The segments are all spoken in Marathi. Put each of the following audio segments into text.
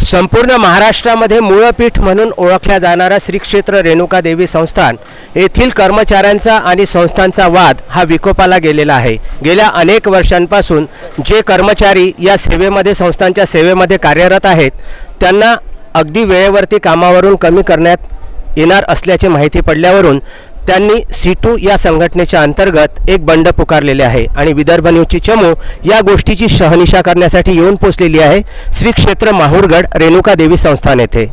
संपूर्ण महाराष्ट्रामध्ये मूळपीठ म्हणून ओळखल्या जाणारा श्री क्षेत्र रेणुका देवी संस्थान येथील कर्मचाऱ्यांचा आणि संस्थांचा वाद हा विकोपाला गेलेला आहे। गेल्या अनेक वर्षांपासून जे कर्मचारी या सेवेमध्ये संस्थांच्या सेवेमध्ये कार्यरत आहेत त्यांना अगदी वेळेवरती कामावरून कमी करण्यात येणार असल्याची माहिती पडल्यावरून त्यांनी C2 या संघटनेच्या अंतर्गत एक बंड पुकारलेले आहे आणि विदर्भ न्यूजची चमू या गोष्टीची शहानिशा करण्यासाठी येऊन पोहोचलेली आहे श्री क्षेत्र माहूरगड रेणुका देवी संस्थान येथे।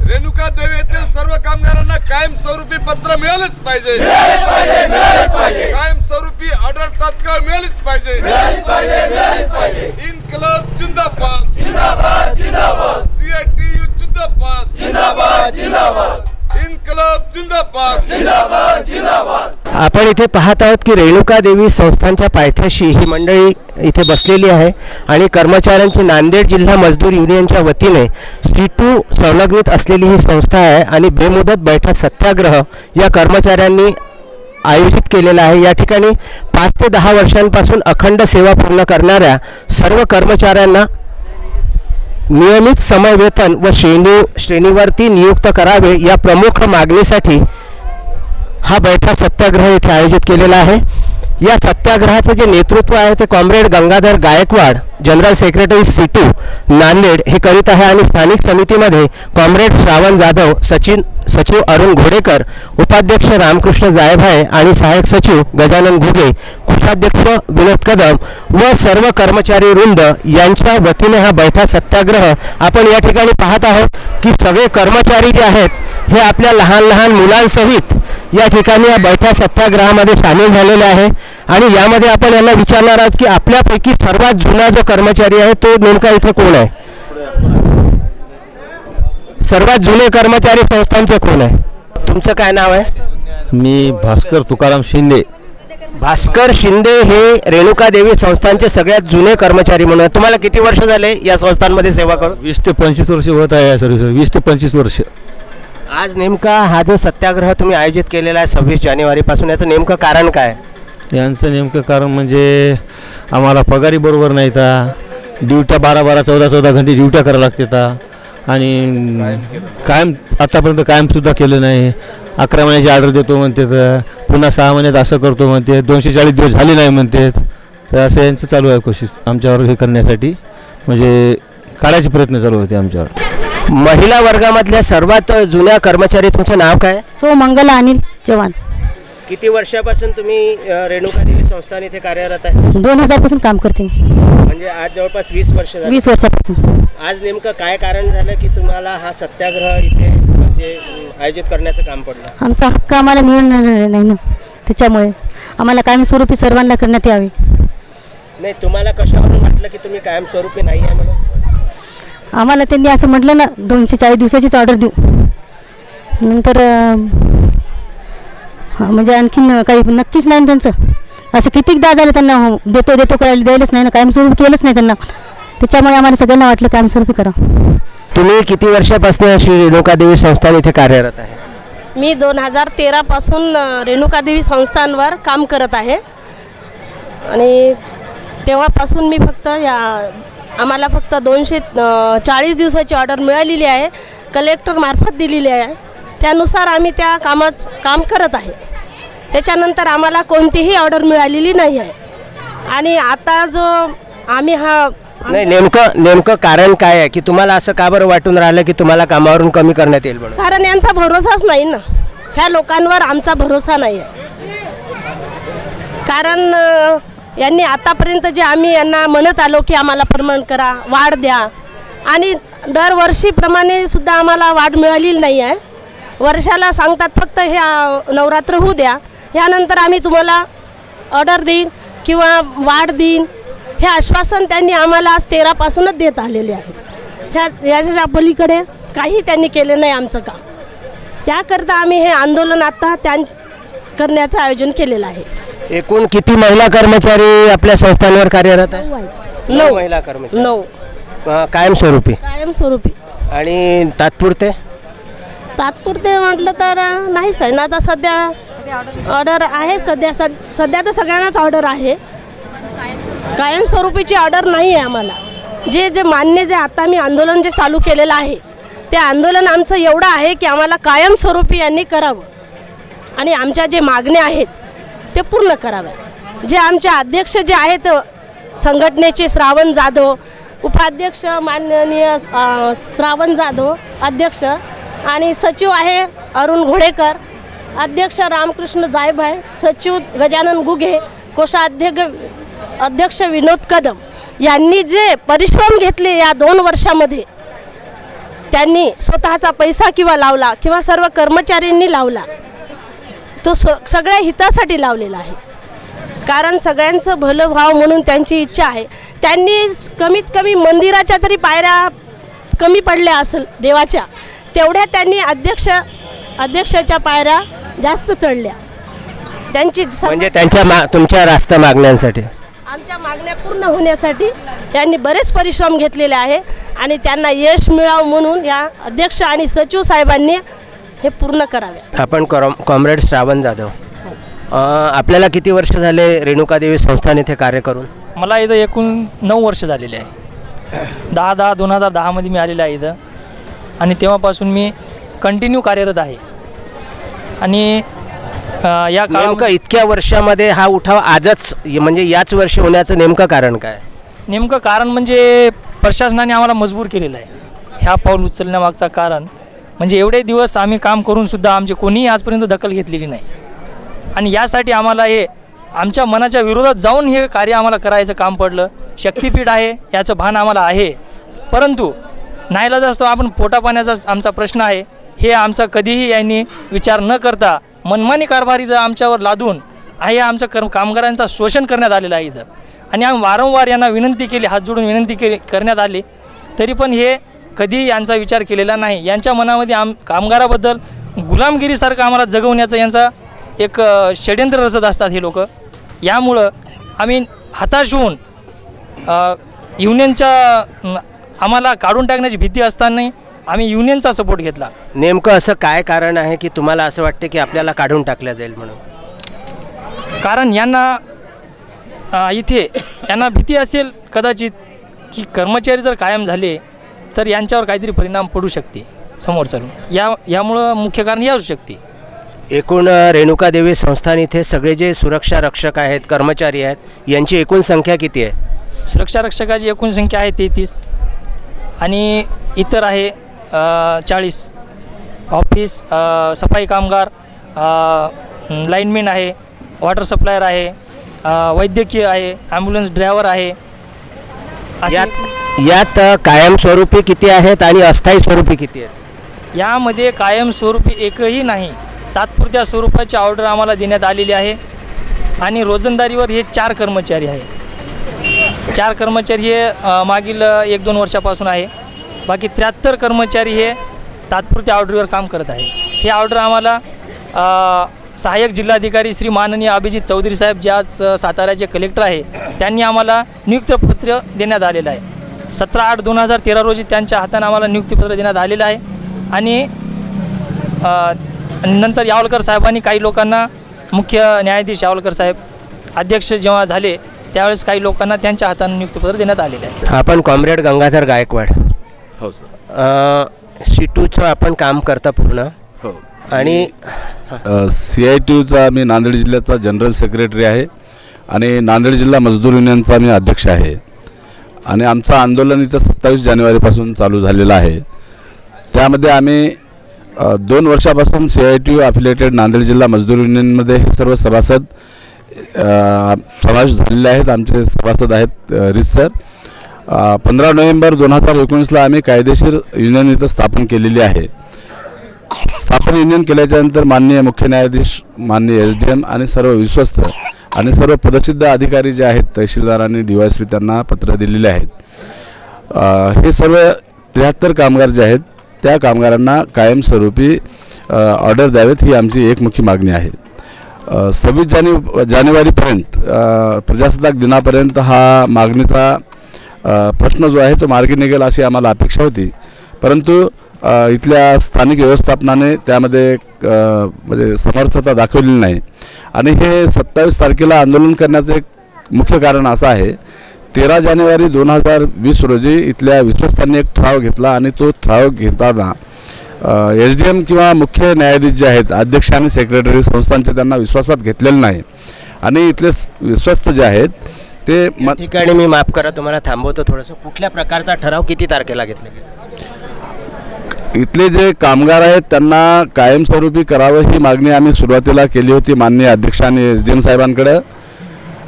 रेणुका देवी येथील सर्व कामगारांना कायमस्वरूपी पत्र मिळालेच पाहिजे, कायमस्वरूपी ऑर्डर तात्काळ मिळालीच पाहिजे। इन्कलाब जिंदाबाद, CITU जिंदाबाद, इन्कलाब जिंदाबाद। आपण इथे पाहत आहोत की रेणुका देवी संस्थांच्या पायथ्याशी ही मंडळी इथे बसलेली आहे आणि कर्मचाऱ्यांची नांदेड जिल्हा मजदूर युनियनच्या वतीने C2 संलग्नित असलेली ही संस्था आहे आणि बेमुदत बैठक सत्याग्रह या कर्मचाऱ्यांनी आयोजित केलेला आहे। या ठिकाणी 5 ते 10 वर्षांपासून अखंड सेवा पूर्ण करणाऱ्या सर्व कर्मचाऱ्यांना नियमित समय वेतन व श्रेणीवरती नियुक्त करावे या प्रमुख मागणीसाठी हा बैठक सत्याग्रह येथे आयोजित केलेला आहे। या सत्याग्रहाचे जे नेतृत्व आहे ते comrade Gangadhar Gaikwad general secretary C2 Nanded हे करीत आहे आणि स्थानिक समितीमध्ये कॉम्रेड श्रावण जाधव, सचिव अरुण घोडेकर, उपाध्यक्ष रामकृष्ण जायभाये आणि सहाय्यक सचिव गजानन घुगे, कोषाध्यक्ष विनोद कदम व सर्व कर्मचारी वृंद यांच्या वतीने हा बैठक सत्याग्रह आपण या ठिकाणी पाहत आहोत की सगळे कर्मचारी जे आहेत हे आपल्या लहान लहान मुलांसहित या ठिकाणी या बैठक सत्याग्रहामध्ये सामील झालेले आहे आणि यामध्ये आपण यांना विचारणार आहोत की आपल्यापैकी सर्वात जुना जो कर्मचारी आहे तो नेमका इथे कोण आहे? सर्वात जुने कर्मचारी संस्थांचे कोण आहे? तुमचं काय नाव आहे? मी भास्कर तुकाराम शिंदे। भास्कर शिंदे हे रेणुका देवी संस्थांचे सगळ्यात जुने कर्मचारी म्हणून। तुम्हाला किती वर्ष झाले या संस्थांमध्ये सेवा करून? 20 ते 25 वर्ष होत आहे या सर्व्हिस। 20 ते 25 वर्ष। आज नेमका हा जो सत्याग्रह तुम्ही आयोजित केलेला आहे 26 जानेवारीपासून, याचं नेमकं कारण काय? यांचं नेमकं कारण म्हणजे आम्हाला पगारी बरोबर नाही था, ड्युट्या 12-12, 14-14 घंटे ड्युट्या करायला लागतात आणि कायम आतापर्यंत कायमसुद्धा केलं नाही। 11 महिन्याची ऑर्डर देतो म्हणते, पुन्हा 6 महिन्यात असं करतो म्हणते, 240 दिवस झाले नाही म्हणते। तर असं यांचं चालू आहे कोशिश आमच्यावर हे करण्यासाठी, म्हणजे काढायचे प्रयत्न चालू होते आमच्यावर। महिला वर्गामधल्या सर्वात जुन्या कर्मचारी तुमचं नाव काय? मंगला अनिल चव्हाण। किती वर्षापासून तुम्ही रेणुका देवी संस्थान इथे कार्यरत आहे? 2000 पासून काम करते मी। म्हणजे आज जवळपास 20 वर्ष झाली। 20 वर्षापासून। आज नेमकं काय कारण झालं की तुम्हाला हा सत्याग्रह इथे म्हणजे आयोजित करण्याचं काम पडलं? आमचा हक्क आम्हाला मिळणार नाही ना, त्याच्यामुळे आम्हाला कायमस्वरूपी सर्वांना करण्यात यावे। नाही, तुम्हाला कशावरून वाटलं की तुम्ही कायमस्वरूपी नाही आहे म्हणून? आम्हाला त्यांनी असं म्हटलं ना 240 दिवसाचीच ऑर्डर देऊ, नंतर म्हणजे आणखीन काही नक्कीच नाही त्यांचं। असं कितीकदा झालं त्यांना देतो करायला द्यायलाच नाही ना, कायमस्वरूपी केलंच नाही त्यांना, त्याच्यामुळे आम्हाला सगळ्यांना वाटलं कायमस्वरूपी करा। तुम्ही किती वर्षापासून श्री रेणुका देवी संस्थान इथे कार्यरत आहे? मी 2013 पासून रेणुका देवी संस्थांवर काम करत आहे आणि तेव्हापासून मी फक्त आम्हाला फक्त 240 दिवसाची ऑर्डर मिळालेली आहे, कलेक्टर मार्फत दिलेली आहे, त्यानुसार आम्ही त्या काम करत आहे। त्याच्यानंतर आम्हाला कोणतीही ऑर्डर मिळालेली नाही आहे आणि आता जो आम्ही हा नाही, नेमकं कारण काय आहे की तुम्हाला असं का बरं वाटून राहिलं की तुम्हाला कामावरून कमी करण्यात येईल म्हणून? कारण यांचा भरोसाच नाही ना, ह्या लोकांवर आमचा भरोसा नाही आहे। कारण यांनी आतापर्यंत जे आम्ही यांना म्हणत आलो की आम्हाला परमनंट करा, वाढ द्या, आणि दरवर्षीप्रमाणे सुद्धा आम्हाला वाढ मिळालेली नाही आहे. वर्षाला सांगतात फक्त हे नवरात्र होऊ द्या, ह्यानंतर आम्ही तुम्हाला ऑर्डर देईन किंवा वाढ देईन, हे आश्वासन त्यांनी आम्हाला आज 13 पासूनच देत आलेले आहेत. याच्या पलीकडे काही त्यांनी केले नाही आमचं काम. त्याकरता आम्ही हे आंदोलन आता करण्याचं आयोजन केलेलं आहे. एकूण किती महिला कर्मचारी आपल्या संस्थांवर कार्यरत आहे? 9 महिला कर्मचारी. 9 कायमस्वरूपी कायमस्वरूपी. आणि तात्पुरते म्हटलं तर नाहीच आहे ना. आता सध्या ऑर्डर आहे, सध्या तर सगळ्यांनाच ऑर्डर आहे. कायमस्वरूपीची ऑर्डर नाही आहे आम्हाला. जे मान्य जे आता मी आंदोलन जे चालू केलेलं आहे, ते आंदोलन आमचं एवढं आहे की आम्हाला कायमस्वरूपी यांनी करावं आणि आमच्या जे मागण्या आहेत ते पूर्ण कराव्या. जे आमचे अध्यक्ष जे आहेत संघटनेचे श्रावण जाधव, उपाध्यक्ष माननीय श्रावण जाधव अध्यक्ष, आणि सचिव आहे अरुण घोडेकर, अध्यक्ष रामकृष्ण जायभाई, सचिव गजानन गुगे, कोषाध्यक्ष विनोद कदम यांनी जे परिश्रम घेतले या 2 वर्षामध्ये, त्यांनी स्वतःचा पैसा किंवा लावला किंवा सर्व कर्मचाऱ्यांनी लावला, तो सगळ्या हितासाठी लावलेला आहे. कारण सगळ्यांचं भलं व्हावं म्हणून त्यांची इच्छा आहे. त्यांनी कमीत कमी मंदिराच्या तरी पायऱ्या कमी पडल्या असेल देवाच्या, तेवढ्या त्यांनी अध्यक्षाच्या पायऱ्या जास्त चढल्या. त्यांची म्हणजे त्यांच्या तुमच्या रास्त मागण्यांसाठी, आमच्या मागण्या पूर्ण होण्यासाठी त्यांनी बरेच परिश्रम घेतलेले आहे आणि त्यांना यश मिळावं म्हणून या अध्यक्ष आणि सचिव साहेबांनी हे पूर्ण करावे. आपण कॉम्रेड श्रावण जाधव, आपल्याला किती वर्ष झाले रेणुकादेवी संस्थान इथे कार्य करून? मला इथं एकूण 9 वर्ष झालेले आहे. 2010 मी आलेला आहे इथं, आणि तेव्हापासून मी कंटिन्यू कार्यरत आहे. आणि या नेमकं इतक्या वर्षामध्ये हा उठाव आजच म्हणजे याच वर्षी होण्याचं नेमकं कारण काय? नेमकं कारण म्हणजे प्रशासनाने आम्हाला मजबूर केलेलं आहे. ह्या पाऊल उचलण्यामागचं कारण म्हणजे एवढे दिवस आम्ही काम करूनसुद्धा आमची कोणीही आजपर्यंत दखल घेतलेली नाही, आणि यासाठी आम्हाला हे आमच्या मनाच्या विरोधात जाऊन हे कार्य आम्हाला करायचं काम पडलं. शक्तिपीठ आहे याचं भान आम्हाला आहे, परंतु नाईलाज असतो. आपण पोटापाण्याचा आमचा प्रश्न आहे, हे आमचा कधीही यांनी विचार न करता मनमानी कारभार इथं आमच्यावर लादून आहे. आमचं कामगारांचं शोषण करण्यात आलेलं आहे इथं, आणि आम्ही वारंवार यांना विनंती केली, हात जोडून विनंती करण्यात आली, तरी पण हे कधी यांचा विचार केलेला नाही. यांच्या मनामध्ये कामगाराबद्दल गुलामगिरीसारखं आम्हाला जगवण्याचं यांचा एक षड्यंत्र रचत असतात हे लोक. यामुळं आम्ही हताश होऊन युनियनच्या आम्हाला काढून टाकण्याची भीती असतानाही आम्ही युनियनचा सपोर्ट घेतला. नेमकं असं काय कारण आहे की तुम्हाला असं वाटते की आपल्याला काढून टाकलं जाईल म्हणून? कारण यांना भीती असेल कदाचित की कर्मचारी जर कायम झाले तर यांच्यावर काहीतरी परिणाम पडू शकते समोर चालून. यामुळं मुख्य कारण हे असू शकते. एकूण रेणुकादेवी संस्थान इथे सगळे जे सुरक्षा रक्षक आहेत, कर्मचारी आहेत, यांची एकूण संख्या किती आहे? सुरक्षा रक्षकाची एकूण संख्या आहे 33, आणि इतर आहे 40. ऑफिस, सफाई कामगार, लाईनमॅन आहे, वॉटर सप्लायर आहे, वैद्यकीय आहे, ॲम्ब्युलन्स ड्रायव्हर आहे. यात कायमस्वरूपी किती आहेत आणि अस्थायी स्वरूपी किती आहेत? यामध्ये कायमस्वरूपी एकही नाही. तात्पुरत्या स्वरूपाची ऑर्डर आम्हाला देण्यात आलेली आहे, आणि रोजंदारीवर हे 4 कर्मचारी आहे. 4 कर्मचारी हे मागील 1-2 वर्षापासून आहे. बाकी 73 कर्मचारी हे तात्पुरत्या ऑर्डरवर काम करत आहे. हे ऑर्डर आम्हाला सहाय्यक जिल्हाधिकारी श्री माननीय अभिजित चौधरी साहेब, जे आज साताऱ्याचे कलेक्टर आहे, त्यांनी आम्हाला नियुक्तीपत्र देण्यात आलेलं आहे. 17/8/2013 रोजी त्यांच्या हाताने आम्हाला नियुक्तीपत्र देण्यात आलेलं आहे. आणि नंतर यावलकर साहेबांनी काही लोकांना, मुख्य न्यायाधीश यावलकर साहेब अध्यक्ष जेव्हा झाले त्यावेळेस काही लोकांना त्यांच्या हाताने नियुक्तीपत्र देण्यात आलेलं आहे. आपण कॉम्रेड गंगाधर गायकवाड. हो सर. C2चं आपण काम करता पूर्ण. हो. आणि CITUचा मी नांदेड जिल्ह्याचा जनरल सेक्रेटरी आहे, आणि नांदेड जिल्हा मजदूर युनियनचा मी अध्यक्ष आहे. आणि आमचं आंदोलन इथं 27 जानेवारीपासून चालू झालेलं आहे. त्यामध्ये आम्ही 2 वर्षापासून CITU अफिलिएटेड नांदेड जिल्हा मजदूर युनियनमध्ये हे सर्व सभासद समावेश झालेले आहेत. आमचे सभासद आहेत रिस सर. 15 नोव्हेंबर 2019ला आम्ही कायदेशीर युनियन इथं स्थापन केलेली आहे. स्थापन युनियन केल्याच्यानंतर माननीय मुख्य न्यायाधीश, माननीय SDM आणि सर्व विश्वस्त आणि सर्व पदसिद्ध अधिकारी जे आहेत, तहसीलदार आणि DYSP त्यांना पत्र दिलेले आहेत. हे सर्व 73 कामगार जे आहेत त्या कामगारांना कायमस्वरूपी ऑर्डर द्यावेत ही आमची एक मुख्य मागणी आहे. 26 जानेवारीपर्यंत प्रजासत्ताक दिनापर्यंत हा मागणीचा प्रश्न जो आहे तो मार्गी निघेल अशी आम्हाला अपेक्षा होती. परंतु इथल्या स्थानिक व्यवस्थापनाने त्यामध्ये म्हणजे समर्थता दाखवलेली नाही. आणि हे 27 तारखेला आंदोलन करण्याचं एक मुख्य कारण असं आहे, 13 जानेवारी 2020 रोजी इथल्या विश्वस्तांनी एक ठराव घेतला आणि तो ठराव घेताना SDM किंवा मुख्य न्यायाधीश जे आहेत, अध्यक्ष आणि सेक्रेटरी संस्थांचे, त्यांना विश्वासात घेतलेलं नाही. आणि इथले विश्वस्त जे आहेत ते ठिकाणी मी माफ करा तुम्हाला थांबवतो थोडंसं. कुठल्या प्रकारचा ठराव किती तारखेला घेतला गेला? इथले जे कामगार आहेत त्यांना कायमस्वरूपी करावं ही मागणी आम्ही सुरुवातीला केली होती माननीय अध्यक्ष आणि SDM साहेबांकडे.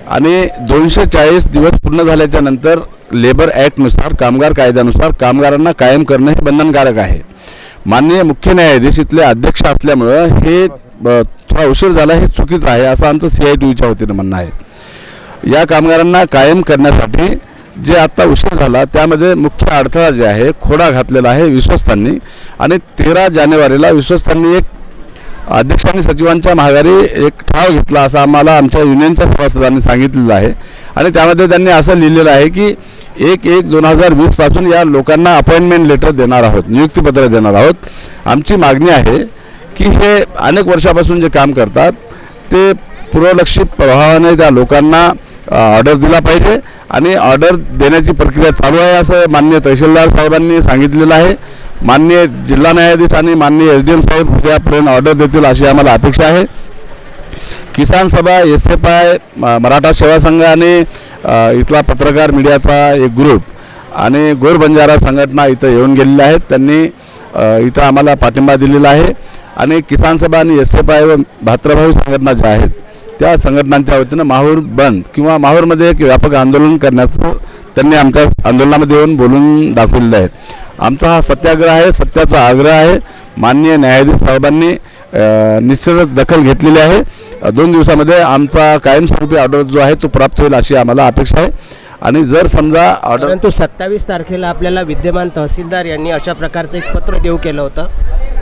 आणि 240 दिवस पूर्ण झाल्याच्या नंतर लेबर ॲक्टनुसार, कामगार कायद्यानुसार कामगारांना कायम करणं हे बंधनकारक आहे. माननीय मुख्य न्यायाधीश इथले अध्यक्ष असल्यामुळं हे थोडा उशीर झाला हे चुकीचं आहे असं आमचं CITUच्या वतीनं म्हणणं आहे. या कामगारांना कायम करण्यासाठी जे आता उशीर झाला त्यामध्ये मुख्य अडथळा जे आहे, खोडा घातलेला आहे विश्वस्तांनी. आणि 13 जानेवारीला विश्वस्तांनी एक अध्यक्ष आणि सचिवांच्या माघारी एक ठराव घेतला असं आम्हाला आमच्या युनियनच्या सभासदांनी सांगितलेलं आहे. आणि त्यामध्ये त्यांनी असं लिहिलेलं आहे की 1/1/2020 पासून या लोकांना अपॉइंटमेंट लेटर देणार आहोत, नियुक्तीपत्र देणार आहोत. आमची मागणी आहे की हे अनेक वर्षापासून जे काम करतात ते पूर्वलक्षित प्रभावाने त्या लोकांना ऑर्डर दिला पाहिजे. आणि ऑर्डर देण्याची प्रक्रिया चालू आहे असं माननीय तहसीलदार साहेबांनी सांगितलेलं आहे. माननीय जिल्हा न्यायाधीश आणि माननीय SDM साहेब उद्यापर्यंत ऑर्डर देतील अशी आम्हाला अपेक्षा आहे. किसान सभा, SFI, मराठा सेवा संघ आणि इथला पत्रकार मीडियाचा एक ग्रुप आणि गोर बंजारा संघटना इथं येऊन गेलेल्या आहेत. त्यांनी इथं आम्हाला पाठिंबा दिलेला आहे. आणि किसान सभा आणि SFI व भात्रभाऊ संघटना ज्या आहेत त्या संघटनांच्या वतीनं माहूर बंद किंवा माहूरमध्ये एक व्यापक आंदोलन करण्याचं त्यांनी आमच्या आंदोलनामध्ये येऊन बोलून दाखवलेलं आहे. आमचा हा सत्याग्रह आहे, सत्याचा आग्रह आहे. माननीय न्यायाधीश साहेबांनी निश्चितच दखल घेतलेली आहे. 2 दिवसामध्ये आमचा कायमस्वरूपी ऑर्डर जो आहे तो प्राप्त होईल अशी आम्हाला अपेक्षा आहे. आणि जर समजा ऑर्डर, परंतु 27 तारखेला आपल्याला विद्यमान तहसीलदार यांनी अशा प्रकारचं एक पत्र देऊ केलं होतं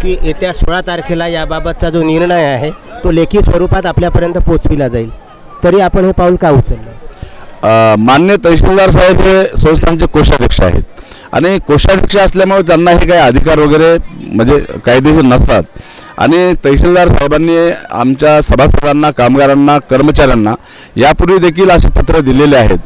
की येत्या 16 तारखेला याबाबतचा जो निर्णय आहे तो लेखी स्वरूपात आपल्यापर्यंत पोचविला जाईल. तरी आपण हे पाऊल का उचललं? मान्य तहसीलदार साहेब हे संस्थांचे कोषाध्यक्ष आहेत. आणि कोषाध्यक्ष असल्यामुळे त्यांना हे काही अधिकार वगैरे म्हणजे कायदेशीर नसतात. आणि तहसीलदार साहेबांनी आमच्या सभासदांना, कामगारांना, कर्मचाऱ्यांना यापूर्वी देखील असे पत्र दिलेले आहेत.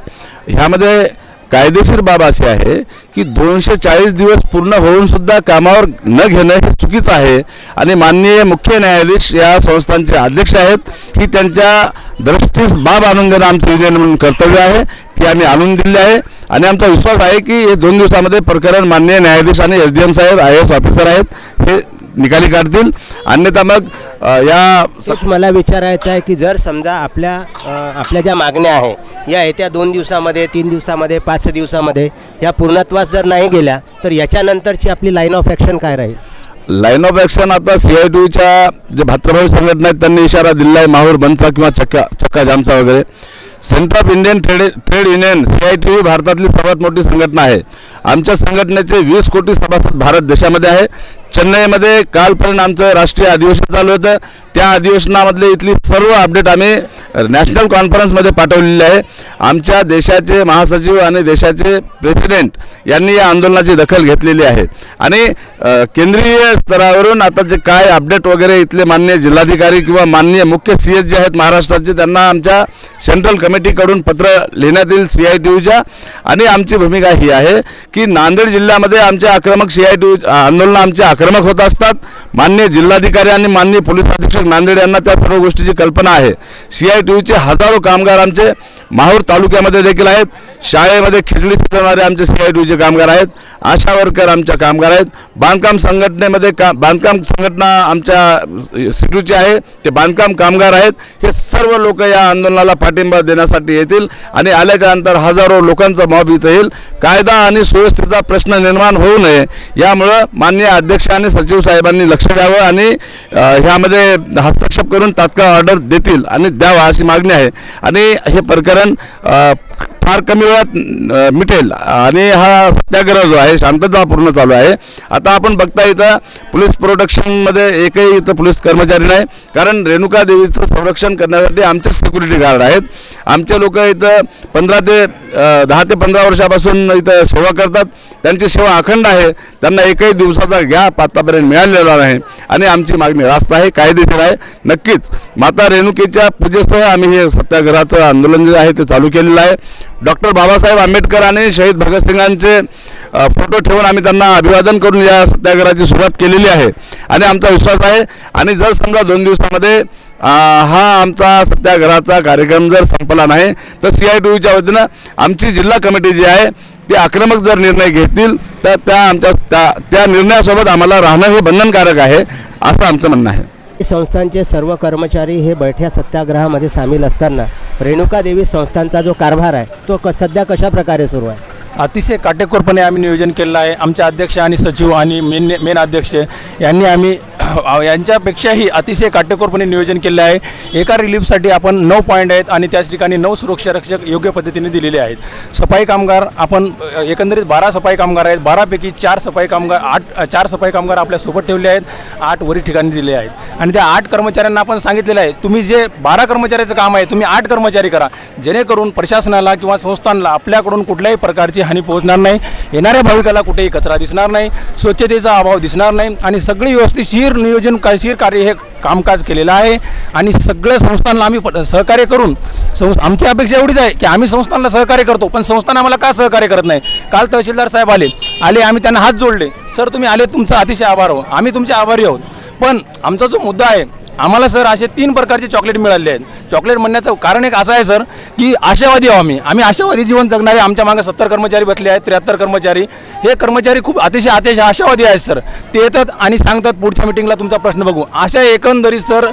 ह्यामध्ये कायदेशीर बाब अशी आहे की 240 दिवस पूर्ण होऊन सुद्धा कामावर न घेणं हे चुकीचं आहे. आणि माननीय मुख्य न्यायाधीश या संस्थांचे अध्यक्ष आहेत, ही त्यांच्या दृष्टीस बाब आणून देणं आमचं युनियन म्हणून कर्तव्य आहे. ती आम्ही आणून दिली आहे. आणि आमचा विश्वास आहे की हे 2 दिवसामध्ये प्रकरण माननीय न्यायाधीश आणि SDM साहेब IAS ऑफिसर आहेत हे निकाली काढतील. अन्यथा मग मला विचारायचं आहे की जर समजा आपल्या ज्या मागण्या आहे या येत्या 2 दिवसामध्ये, 3 दिवसामध्ये, 5 दिवसामध्ये या पूर्णत्वास जर नाही गेल्या तर याच्यानंतरची आपली लाईन ऑफ ॲक्शन काय राहील? लाईन ऑफ ॲक्शन आता CITUच्या जे भात्रभाऊ संघटना आहेत त्यांनी इशारा दिला आहे माहूर बंदचा किंवा चक्का जामचा वगैरे. Centre of Indian trade union CITU भारतातली सर्वात मोठी संघटना आहे. आमच्या संघटनेचे 20 कोटी सभासद भारत देशामध्ये आहे. चेन्नईमध्ये कालपर्यंत आमचं राष्ट्रीय अधिवेशन चालू होतं. त्या अधिवेशनामधले इथली सर्व अपडेट आम्ही नॅशनल कॉन्फरन्समध्ये पाठवलेली आहे. आमच्या देशाचे महासचिव आणि देशाचे प्रेसिडेंट यांनी या आंदोलनाची दखल घेतलेली आहे. आणि केंद्रीय स्तरावरून आता जे काय अपडेट वगैरे इथले माननीय जिल्हाधिकारी किंवा माननीय मुख्य CS जे आहेत महाराष्ट्राचे त्यांना आमच्या सेंट्रल कमिटीकडून पत्र लिहिण्यात येईल CITUच्या. आणि आमची भूमिका ही आहे की नांदेड जिल्ह्यामध्ये आमचे आक्रमक CITU आंदोलन आमचे आक्रमक होत असतात. माननीय जिल्हाधिकारी आणि माननीय पोलीस अधीक्षक नांदेड यांना त्या सर्व गोष्टीची कल्पना आहे. CITUचे हजारो कामगार आमचे माहूर तालुक्यामध्ये देखील आहेत. शाळेमध्ये खिचडी शिजवणारे आमचे CITUचे कामगार आहेत, आशा वर्कर आमच्या कामगार आहेत, बांधकाम संघटनेमध्ये बांधकाम संघटना आमच्या CITUची आहे, ते बांधकाम कामगार आहेत. हे सर्व लोक या आंदोलनाला पाठिंबा देण्यासाठी येतील आणि आल्याच्या नंतर हजारो लोकांचा मॉब इथं येईल. कायदा आणि सुव्यवस्थेचा प्रश्न निर्माण होऊ नये यामुळं माननीय अध्यक्ष आणि सचिव साहेबांनी लक्ष द्यावं आणि ह्यामध्ये हस्तक्षेप करून तात्काळ ऑर्डर देतील आणि द्यावा अशी मागणी आहे. आणि हे प्रकरण फार कमी वेळात मिटेल आणि हा सत्याग्रह जो आहे शांततापूर्ण चालू आहे. आता आपण बघता इथं पोलीस प्रोटेक्शनमध्ये एकही इथं पोलीस कर्मचारी नाही, कारण रेणुका देवीचं संरक्षण करण्यासाठी आमचे सिक्युरिटी गार्ड आहेत. आमचे लोक इथं 10 ते 15 वर्षापासून इथं सेवा करतात. त्यांची सेवा अखंड आहे, त्यांना एकही दिवसाचा गॅप आतापर्यंत मिळालेला नाही आणि आमची मागणी रास्त आहे, कायदेशीर आहे. नक्कीच माता रेणुकेच्या पूजेसह आम्ही हे सत्याग्रहाचं आंदोलन जे आहे ते चालू केलेलं आहे. डॉक्टर बाबासाहेब आंबेडकर आणि शहीद भगतसिंगांचे फोटो ठेवून आम्ही त्यांना अभिवादन करून या सत्याग्रहाची सुरुवात केलेली आहे आणि आमचा विश्वास आहे. आणि जर समजा 2 दिवसामध्ये हा आमचा सत्याग्रहाचा कार्यक्रम जर संपला नाही तर CITUच्या वतीनं आमची जिल्हा कमिटी जी आहे ते आक्रमक जर निर्णय घेतील तर त्या निर्णयासोबत आम्हाला राहणं हे बंधनकारक आहे असं आमचं म्हणणं आहे. संस्थांचे सर्व कर्मचारी हे बैठ्या सत्याग्रहामध्ये सामील असताना रेणुका देवी संस्थांचा जो कारभार आहे तो सध्या कशा प्रकारे सुरू आहे? अतिशय काटेकोरपणे आम्ही नियोजन केलेलं आहे. आमचे अध्यक्ष आणि सचिव आणि मेन अध्यक्ष यांनी आम्ही यांच्यापेक्षाही अतिशय काटेकोरपणे नियोजन केलं आहे. एका रिलीफसाठी आपण 9 पॉईंट आहेत आणि त्याच ठिकाणी 9 सुरक्षा रक्षक योग्य पद्धतीने दिलेले आहेत. सफाई कामगार आपण एकंदरीत 12 सफाई कामगार आहेत. 12पैकी 4 सफाई कामगार आपल्यासोबत ठेवले आहेत, 8 वरी ठिकाणी दिले आहेत आणि त्या 8 कर्मचाऱ्यांना आपण सांगितलेलं आहे तुम्ही जे 12 कर्मचाऱ्याचं काम आहे तुम्ही 8 कर्मचारी करा, जेणेकरून प्रशासनाला किंवा संस्थांना आपल्याकडून कुठल्याही प्रकारची हानी पोहोचणार नाही, येणाऱ्या भाविकाला कुठेही कचरा दिसणार नाही, स्वच्छतेचा अभाव दिसणार नाही आणि सगळी व्यवस्थितशीर नियोजनशीर कार्य हे कामकाज केलेलं आहे. आणि सगळ्या संस्थांना आम्ही सहकार्य करून आमची अपेक्षा एवढीच आहे की आम्ही संस्थांना सहकार्य करतो पण संस्थांना आम्हाला का सहकार्य करत नाही. काल तहसीलदार साहेब आले आम्ही त्यांना हात जोडले, सर तुम्ही आले तुमचा अतिशय आभार हो, आम्ही तुमचे आभारी आहोत. पण आमचा जो मुद्दा आहे आम्हाला सर असे 3 प्रकारचे चॉकलेट मिळाले आहेत. चॉकलेट म्हणण्याचं कारण एक असं आहे सर की आशावादी आहो आम्ही आशावादी जीवन जगणारे. आमच्या मागे 70 कर्मचारी बसले आहेत, 73 कर्मचारी. हे कर्मचारी खूप अतिशय आशावादी आहेत सर. ते येतात आणि सांगतात पुढच्या मिटिंगला तुमचा प्रश्न बघू. अशा एकंदरीत सर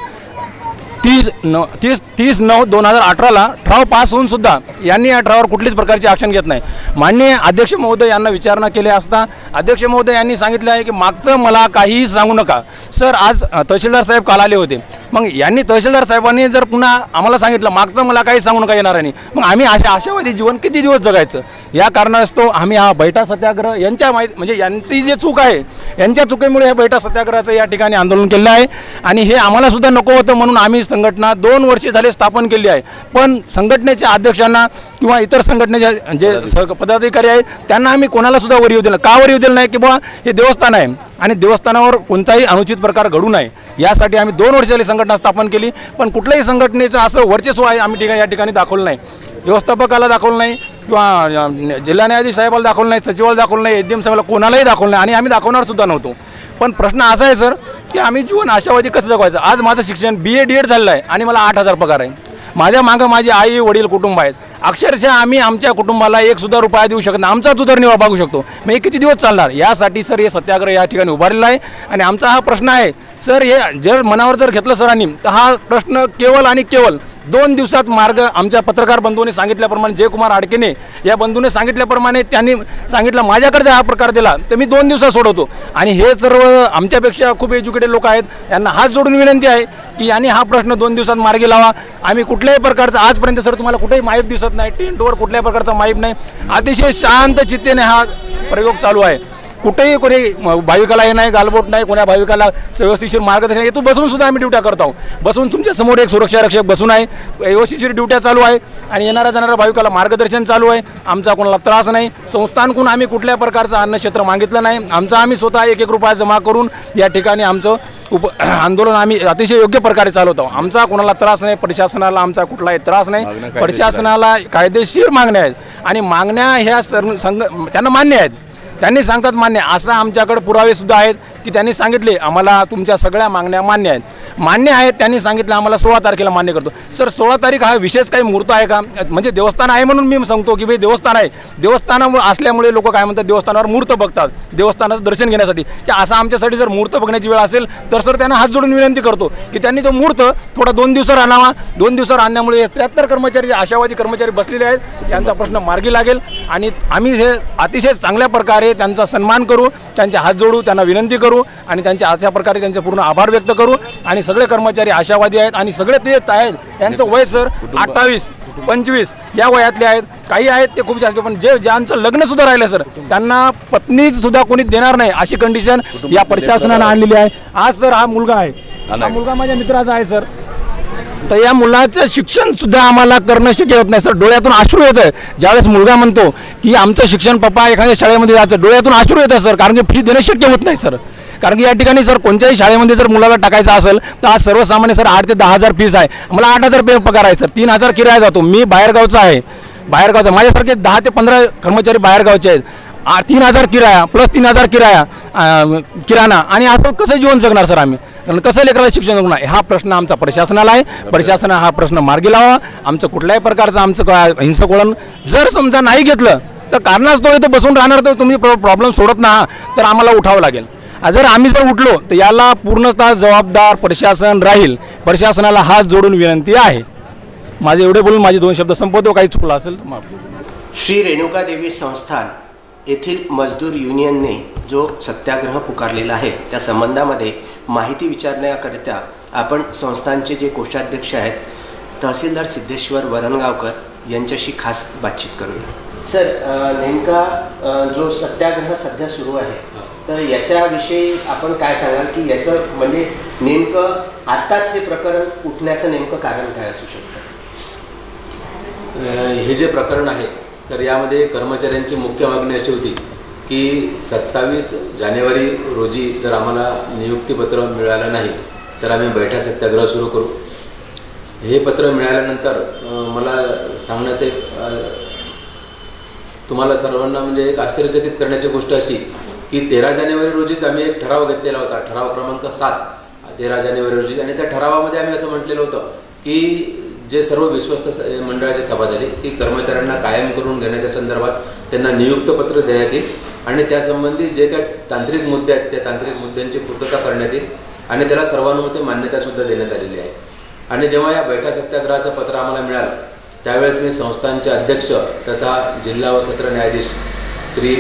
30/9/2018ला ठराव पास होऊन सुद्धा यांनी या ठरावावर कुठलीच प्रकारची ॲक्शन घेत नाही. माननीय अध्यक्ष महोदय यांना विचारणा केली असता अध्यक्ष महोदय यांनी सांगितले आहे की मागचं मला काहीही सांगू नका. सर आज तहसीलदार साहेब काल आले होते, मग यांनी तहसीलदार साहेबांनी जर पुन्हा आम्हाला सांगितलं मागचं मला काही सांगू नका येणाऱ्यांनी, मग आम्ही आशावादी जीवन किती दिवस जगायचं. या कारणास्तव आम्ही हा बैठा सत्याग्रह म्हणजे यांची जे चूक आहे यांच्या चुकीमुळे हे बैठा सत्याग्रहाचं या ठिकाणी आंदोलन केलं आहे. आणि हे आम्हाला सुद्धा नको होतं म्हणून आम्ही संघटना 2 वर्षे झाले स्थापन केली आहे. पण संघटनेच्या अध्यक्षांना किंवा इतर संघटनेच्या जे पदाधिकारी आहेत त्यांना आम्ही कोणाला सुद्धा वर येऊ दिलं का वर येऊ दिलं नाही की बुवा हे देवस्थान आहे आणि देवस्थानावर कोणताही अनुचित प्रकार घडू नये यासाठी आम्ही 2 वर्ष झाली संघटना स्थापन केली. पण कुठल्याही संघटनेचं असं वर्चस्व आहे आम्ही या ठिकाणी दाखवलं नाही, व्यवस्थापकाला दाखवलं नाही किंवा जिल्हा न्यायाधीश साहेबाला दाखवलं नाही, सचिवाला दाखवलं नाही, SDM साहेबाला कोणालाही दाखवलं नाही आणि आम्ही दाखवणार सुद्धा नव्हतो. पण प्रश्न असा आहे सर की आम्ही जीवन आशावादी कसं जगवायचं. आज माझं शिक्षण BA DED झालेलं आहे आणि मला 8,000 पगार आहे. माझ्या मागं माझी आई वडील कुटुंब आहेत. अक्षरशः आम्ही आमच्या कुटुंबाला 1 सुद्धा रुपया देऊ शकत नाही, आमचाच उदरनिर्वाह बघू शकतो. मग हे किती दिवस चालणार. यासाठी सर हे सत्याग्रह या ठिकाणी उभारलेला आहे आणि आमचा हा प्रश्न आहे सर हे जर मनावर जर घेतलं सरांनी तर हा प्रश्न केवळ आणि केवळ 2 दिवसात मार्ग आमच्या पत्रकार बंधूंनी सांगितल्याप्रमाणे जयकुमार आडकेने या बंधूने सांगितल्याप्रमाणे त्यांनी सांगितलं माझ्याकडे हा प्रकार दिला तर मी 2 दिवसात सोडवतो. आणि हे सर्व आमच्यापेक्षा खूप एज्युकेटेड लोक आहेत, यांना हात जोडून विनंती आहे की यांनी हा प्रश्न 2 दिवसात मार्गी लावा. आम्ही कुठल्याही प्रकारचा आजपर्यंत सर तुम्हाला कुठेही माहीत दिसत नाही, टेंटवर कुठल्याही प्रकारचा माहीत नाही, अतिशय शांत चित्तेने हा प्रयोग चालू आहे. कुठेही कोणी भाविकाला हे नाही गालबोट नाही, कोणा भाविकाला व्यवस्थितशीर मार्गदर्शन येतो. बसून सुद्धा आम्ही ड्युट्या करतो, बसून तुमच्या समोर एक सुरक्षा रक्षक बसून आहे, व्यवस्थितशीर ड्युट्या चालू आहे आणि येणाऱ्या जाणाऱ्या भाविकाला मार्गदर्शन चालू आहे. आमचा कोणाला त्रास नाही, संस्थांकडून आम्ही कुठल्या प्रकारचं अन्नक्षेत्र मागितलं नाही. आम्ही स्वतः 1-1 रुपया जमा करून या ठिकाणी आमचं आंदोलन आम्ही अतिशय योग्य प्रकारे चालवतो. आमचा कोणाला त्रास नाही, प्रशासनाला आमचा कुठलाही त्रास नाही. प्रशासनाला कायदेशीर मागण्या आहेत आणि मागण्या ह्या त्यांना मान्य आहेत, त्यांनी सांगतात मान्य. असं आमच्याकडे पुरावे सुद्धा आहेत की त्यांनी सांगितले आम्हाला तुमच्या सगळ्या मागण्या मान्य आहेत त्यांनी सांगितलं आम्हाला 16 तारखेला मान्य करतो. सर 16 तारीख हा विशेष काही मुहूर्त आहे का? म्हणजे देवस्थान आहे म्हणून मी सांगतो की भाई देवस्थान आहे, देवस्थानामुळे असल्यामुळे लोक काय म्हणतात देवस्थानावर मुहूर्त बघतात देवस्थानाचं दर्शन घेण्यासाठी, की असं आमच्यासाठी जर मुहूर्त बघण्याची वेळ असेल तर सर त्यांना हात जोडून विनंती करतो की त्यांनी तो मुहूर्त थोडा 2 दिवसावर आणावा. 2 दिवसावर आणण्यामुळे 73 कर्मचारी आशावादी कर्मचारी बसलेले आहेत यांचा प्रश्न मार्गी लागेल आणि आम्ही हे अतिशय चांगल्या प्रकारे त्यांचा सन्मान करू, त्यांचे हात जोडू, त्यांना विनंती करू आणि त्यांच्या अशा प्रकारे त्यांचे पूर्ण आभार व्यक्त करू. आणि सगळे कर्मचारी आशावादी आहेत आणि सगळे ते आहेत यांचं वय सर 28-25 या वयातले आहेत. काही आहेत ते खूप जास्त, पण ज्यांचं लग्नसुद्धा राहिलं सर त्यांना पत्नीसुद्धा कोणी देणार नाही अशी कंडिशन या प्रशासनानं आणलेली आहे. आज सर हा मुलगा आहे, हा मुलगा माझ्या मित्राचा आहे सर, तर या मुलाचं शिक्षण सुद्धा आम्हाला करणं शक्य होत नाही सर. डोळ्यातून अश्रू येतं ज्यावेळेस मुलगा म्हणतो की आमचं शिक्षण पप्पा एखाद्या शाळेमध्ये जायचं, डोळ्यातून अश्रू येतं सर, कारण की फी देणं शक्य होत नाही सर. कारण की या ठिकाणी सर कोणत्याही शाळेमध्ये जर मुलाला टाकायचं असेल तर आज सर्वसामान्य सर 8 ते 10 हजार फीस आहे. मला 8,000 पगार आहे सर, 3,000 किराया जातो. मी बाहेरगावचा आहे, बाहेरगावचा माझ्यासारखे 10 ते 15 कर्मचारी बाहेरगावचे आहेत. 3,000 किराया प्लस 3,000 किराणा आणि असं कसं जीवन जगणार सर आम्ही? कारण कसं लेकराला शिक्षण जगणार? हा प्रश्न आमचा प्रशासनाला आहे. प्रशासनाने हा प्रश्न मार्गी लावा. आमचं कुठल्याही प्रकारचं आमचं हिंसक वळण जर समजा नाही घेतलं तर कारणास्तव इथं बसून राहणार तर तुम्ही प्रॉब्लेम सोडत ना तर आम्हाला उठावं लागेल. जर आम्ही जर उठलो तर याला पूर्णतः जबाबदार प्रशासन राहील. प्रशासनाला हात जोडून विनंती आहे. माझे एवढे बोलून माझे 2 शब्द संपवतो. काही चुकलं असेल तर माफ. श्री रेणुका देवी संस्थान येथील मजदूर युनियनने जो सत्याग्रह पुकारलेला आहे त्या संबंधामध्ये माहिती विचारण्याकरिता आपण संस्थानचे जे कोषाध्यक्ष आहेत तहसीलदार सिद्धेश्वर वरणगावकर यांच्याशी खास बातचीत करूया. सर, नेमका जो सत्याग्रह सध्या सुरू आहे तर याच्याविषयी आपण काय सांगाल की याचं म्हणजे नेमकं आत्ताच हे प्रकरण उठण्याचं नेमकं कारण काय असू शकतं? हे जे प्रकरण आहे तर यामध्ये कर्मचाऱ्यांची मुख्य मागणी अशी होती की 27 जानेवारी रोजी जर आम्हाला नियुक्तीपत्र मिळालं नाही तर आम्ही बैठा सत्याग्रह सुरू करू. हे पत्र मिळाल्यानंतर मला सांगण्याचं एक तुम्हाला सर्वांना म्हणजे एक आश्चर्यचकित करण्याची गोष्ट अशी की 13 जानेवारी रोजीच आम्ही एक ठराव घेतलेला होता, ठराव क्रमांक 7 13 जानेवारी रोजी, आणि त्या ठरावामध्ये आम्ही असं म्हटलेलं होतं की जे सर्व विश्वस्त मंडळाची सभा झाली की कर्मचाऱ्यांना कायम करून घेण्याच्या संदर्भात त्यांना नियुक्त पत्र देण्यात येईल आणि त्यासंबंधी जे काही तांत्रिक मुद्दे आहेत त्या तांत्रिक मुद्द्यांची पूर्तता करण्यात येईल आणि त्याला सर्वानुमते मान्यतासुद्धा देण्यात आलेली आहे. आणि जेव्हा या बैठा सत्याग्रहाचं पत्र आम्हाला मिळालं त्यावेळेस मी संस्थानचे अध्यक्ष तथा जिल्हा व सत्र न्यायाधीश श्री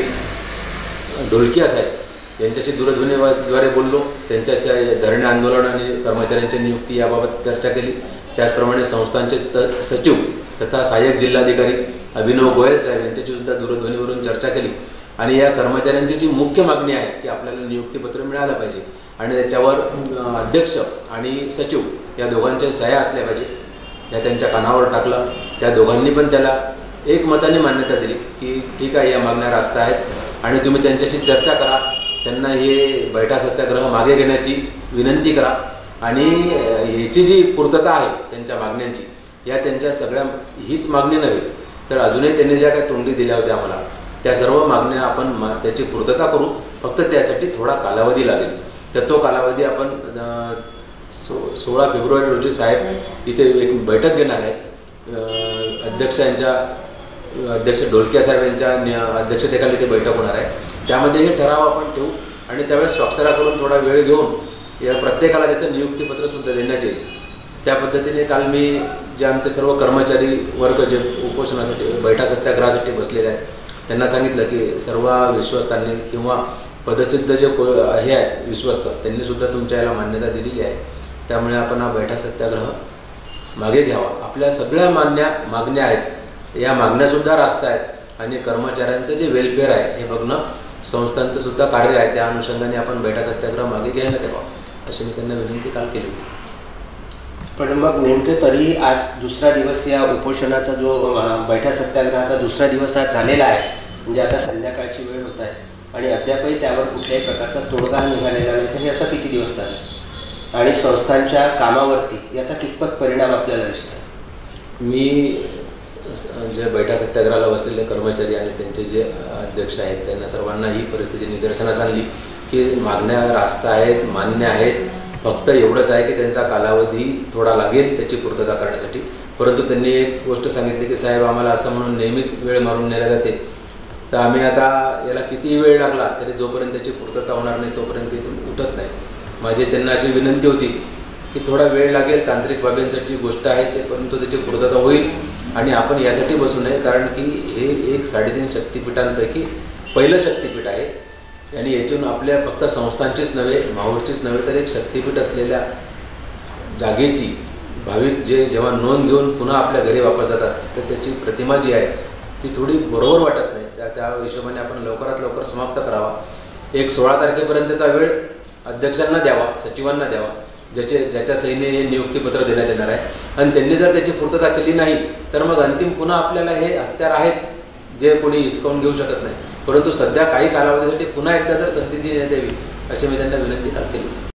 ढोलकिया साहेब यांच्याशी दूरध्वनीद्वारे बोललो. त्यांच्याशी धरणे आंदोलन आणि कर्मचाऱ्यांची नियुक्ती याबाबत चर्चा केली. त्याचप्रमाणे संस्थानचे सचिव तथा सहाय्यक जिल्हाधिकारी अभिनव गोयल साहेब यांच्याशी सुद्धा दूरध्वनीवरून चर्चा केली आणि या कर्मचाऱ्यांची जी मुख्य मागणी आहे की आपल्याला नियुक्तीपत्र मिळालं पाहिजे आणि त्याच्यावर अध्यक्ष आणि सचिव या दोघांच्या सह्या असल्या पाहिजे या त्यांच्या कानावर टाकलं. त्या दोघांनी पण त्याला एकमताने मान्यता दिली की ठीक आहे या मागण्या रास्त आहेत आणि तुम्ही त्यांच्याशी चर्चा करा, त्यांना हे बैठा सत्याग्रह मागे घेण्याची विनंती करा आणि याची जी पूर्तता आहे त्यांच्या मागण्यांची या त्यांच्या सगळ्या हीच मागणी नव्हे तर अजूनही त्यांनी ज्या काही तोंडी दिल्या होत्या आम्हाला त्या सर्व मागण्या आपण त्याची पूर्तता करू. फक्त त्यासाठी थोडा कालावधी लागेल. तर तो कालावधी आपण 16 फेब्रुवारी रोजी साहेब इथे एक बैठक घेणार आहे. अध्यक्ष ढोलकिया साहेब यांच्या अध्यक्षतेखाली ते बैठक होणार आहे. त्यामध्ये हे ठराव आपण ठेवू आणि त्यावेळेस स्वाक्षऱ्या करून थोडा वेळ घेऊन या प्रत्येकाला त्याचं नियुक्तीपत्र सुद्धा देण्यात येईल. त्या पद्धतीने काल मी जे आमचे सर्व कर्मचारी वर्ग जे उपोषणासाठी बैठा सत्याग्रहासाठी बसलेले आहेत त्यांना सांगितलं की सर्व विश्वस्तांनी किंवा पदसिद्ध जे हे आहेत विश्वस्त त्यांनी सुद्धा तुमच्या याला मान्यता दिलेली आहे. त्यामुळे आपण हा बैठा सत्याग्रह मागे घ्यावा. आपल्या सगळ्या मागण्या आहेत या मागण्यासुद्धा रास्त आहेत आणि कर्मचाऱ्यांचं जे वेलफेअर आहे हे बघणं संस्थांचं सुद्धा कार्य आहे. त्या अनुषंगाने आपण बैठा सत्याग्रह मागे घ्यायला हवा अशी मी त्यांना विनंती काल केली होती. पण मग नेमकं तरी आज दुसरा दिवस या उपोषणाचा जो बैठा सत्याग्रहाचा दुसरा दिवस आज झालेला आहे म्हणजे आता संध्याकाळची वेळ होत आहे आणि अद्यापही त्यावर कुठल्याही प्रकारचा तोडगा निघालेला नाही. तर हे असा किती दिवस झाले आणि संस्थांच्या कामावरती याचा कितपत परिणाम आपल्याला दिसतो? मी जे बैठा सत्याग्रहाला बसलेले कर्मचारी आणि त्यांचे जे अध्यक्ष आहेत त्यांना सर्वांना ही परिस्थिती निदर्शनास आणली की मागण्या रास्त आहेत, मान्य आहेत, फक्त एवढंच आहे की त्यांचा कालावधी थोडा लागेल त्याची पूर्तता करण्यासाठी. परंतु त्यांनी एक गोष्ट सांगितली की साहेब आम्हाला असं म्हणून नेहमीच वेळ मारून नेल्या जाते, तर आम्ही आता याला कितीही वेळ लागला तरी जोपर्यंत त्याची पूर्तता होणार नाही तोपर्यंत इथून उठत नाही. माझी त्यांना अशी विनंती होती की थोडा वेळ लागेल, तांत्रिक बाबींसाठी गोष्ट आहे ते, परंतु त्याची पूर्तता होईल. आणि आपण यासाठी बसू नये कारण की हे एक 3.5 शक्तिपीठांपैकी पहिलं शक्तिपीठ आहे आणि यातून आपल्या फक्त संस्थांचीच नव्हे, माहूरचीच नव्हे तर एक शक्तिपीठ असलेल्या जागेची भाविक जेव्हा नोंद घेऊन पुन्हा आपल्या घरी वापस जातात तर त्याची प्रतिमा जी आहे ती थोडी बरोबर वाटत नाही. त्या हिशोबाने आपण लवकरात लवकर समाप्त करावा. एक 16 तारखेपर्यंतचा वेळ अध्यक्षांना द्यावा, सचिवांना द्यावा, ज्याच्या सहीने हे नियुक्तीपत्र देण्यात येणार आहे. आणि त्यांनी जर त्याची पूर्तता केली नाही तर मग अंतिम पुन्हा आपल्याला हे हत्यार आहेच जे कोणी हिसकावून घेऊ शकत नाही. परंतु सध्या काही कालावधीसाठी पुन्हा एकदा जर संधी देण्यात यावी अशी मी त्यांना विनंती केली.